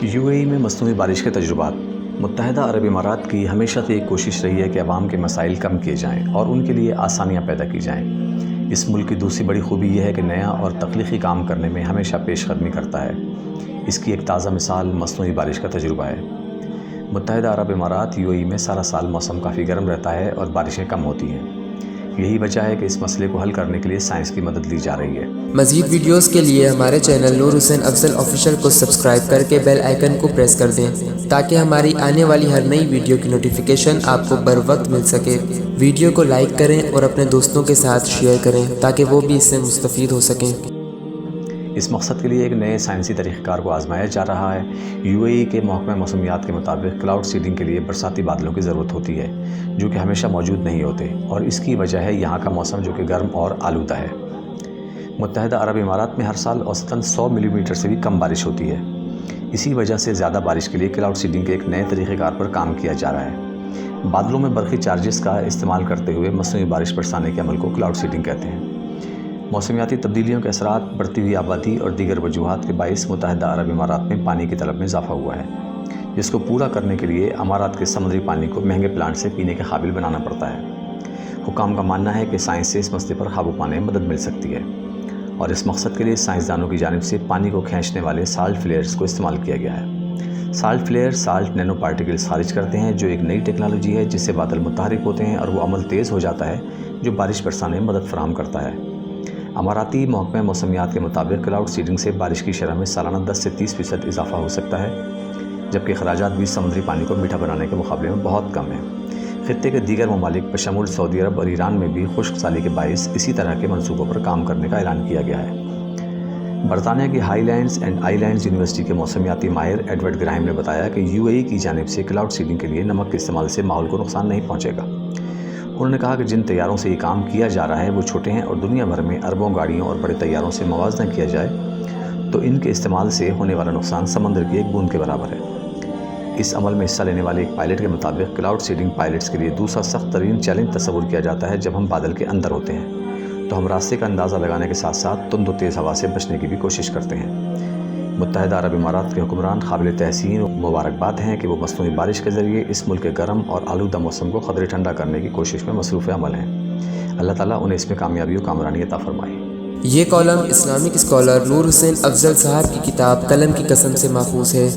UAE میں مصنوعی بارش کے تجربات۔ متحدہ عرب امارات کی ہمیشہ سے ایک کوشش رہی ہے کہ عوام کے مسائل کم کیے جائیں اور ان کے لیے آسانیاں پیدا کی جائیں۔ اس ملک کی دوسری بڑی خوبی یہ ہے کہ نیا اور تخلیقی کام کرنے میں ہمیشہ پیش قدمی کرتا ہے۔ اس کی ایک تازہ مثال مصنوعی بارش کا تجربہ ہے۔ متحدہ عرب امارات UAE میں سارا سال موسم کافی گرم رہتا ہے اور بارشیں کم ہوتی ہیں۔ یہی وجہ ہے کہ اس مسئلے کو حل کرنے کے لیے سائنس کی مدد لی جا رہی ہے۔ مزید ویڈیوز کے لیے ہمارے چینل نور حسین افضل آفیشیل کو سبسکرائب کر کے بیل آئیکن کو پریس کر دیں تاکہ ہماری آنے والی ہر نئی ویڈیو کی نوٹیفیکیشن آپ کو بر وقت مل سکے۔ ویڈیو کو لائک کریں اور اپنے دوستوں کے ساتھ شیئر کریں تاکہ وہ بھی اس سے مستفید ہو سکیں۔ اس مقصد کے لیے ایک نئے سائنسی طریقہ کار کو آزمایا جا رہا ہے۔ UAE کے محکمہ موسمیات کے مطابق کلاؤڈ سیڈنگ کے لیے برساتی بادلوں کی ضرورت ہوتی ہے جو کہ ہمیشہ موجود نہیں ہوتے، اور اس کی وجہ ہے یہاں کا موسم جو کہ گرم اور آلودہ ہے۔ متحدہ عرب امارات میں ہر سال اوسطاً 100 ملی میٹر سے بھی کم بارش ہوتی ہے۔ اسی وجہ سے زیادہ بارش کے لیے کلاؤڈ سیڈنگ کے ایک نئے طریقہ کار پر کام کیا جا رہا ہے۔ بادلوں میں برقی چارجز کا استعمال کرتے ہوئے مصنوعی بارش برسانے کے عمل کو کلاؤڈ سیڈنگ کہتے ہیں۔ موسمیاتی تبدیلیوں کے اثرات، بڑھتی ہوئی آبادی اور دیگر وجوہات کے باعث متحدہ عرب امارات میں پانی کی طلب میں اضافہ ہوا ہے، جس کو پورا کرنے کے لیے امارات کے سمندری پانی کو مہنگے پلانٹ سے پینے کے قابل بنانا پڑتا ہے۔ حکام کا ماننا ہے کہ سائنس سے اس مسئلے پر قابو پانے میں مدد مل سکتی ہے، اور اس مقصد کے لیے سائنسدانوں کی جانب سے پانی کو کھینچنے والے سالٹ فلیئرز کو استعمال کیا گیا ہے۔ سالٹ فلیئر سالٹ نینو پارٹیکلز خارج کرتے ہیں جو ایک نئی ٹیکنالوجی ہے جس سے بادل متحرک ہوتے ہیں اور وہ عمل تیز ہو جاتا ہے جو بارش برسانے میں مدد فراہم کرتا ہے۔ اماراتی محکمہ موسمیات کے مطابق کلاؤڈ سیڈنگ سے بارش کی شرح میں سالانہ 10 سے 30% اضافہ ہو سکتا ہے، جبکہ اخراجات بھی سمندری پانی کو میٹھا بنانے کے مقابلے میں بہت کم ہیں۔ خطے کے دیگر ممالک بشمول سعودی عرب اور ایران میں بھی خشک سالی کے باعث اسی طرح کے منصوبوں پر کام کرنے کا اعلان کیا گیا ہے۔ برطانیہ کی high lands and I lands university کے موسمیاتی ماہر ایڈورڈ گراہم نے بتایا کہ UAE کی جانب سے کلاؤڈ سیڈنگ کے لیے نمک کے استعمال سے ماحول کو نقصان نہیں پہنچے گا۔ انہوں نے کہا کہ جن طیاروں سے یہ کام کیا جا رہا ہے وہ چھوٹے ہیں اور دنیا بھر میں اربوں گاڑیوں اور بڑے طیاروں سے موازنہ کیا جائے تو ان کے استعمال سے ہونے والا نقصان سمندر کی ایک بوند کے برابر ہے۔ اس عمل میں حصہ لینے والے ایک پائلٹ کے مطابق کلاؤڈ سیڈنگ پائلٹس کے لیے دوسرا سخت ترین چیلنج تصور کیا جاتا ہے۔ جب ہم بادل کے اندر ہوتے ہیں تو ہم راستے کا اندازہ لگانے کے ساتھ ساتھ تند و تیز ہوا سے بچنے کی بھی کوشش کرتے ہیں۔ متحدہ عرب امارات کے حکمران قابل تحسین و مبارکباد ہیں کہ وہ مصنوعی بارش کے ذریعے اس ملک کے گرم اور آلودہ موسم کو قدرے ٹھنڈا کرنے کی کوشش میں مصروف عمل ہیں۔ اللہ تعالیٰ انہیں اس میں کامیابی و کامرانی عطا فرمائے۔ یہ کالم اسلامک اسکالر نور حسین افضل صاحب کی کتاب قلم کی قسم سے ماخوذ ہے۔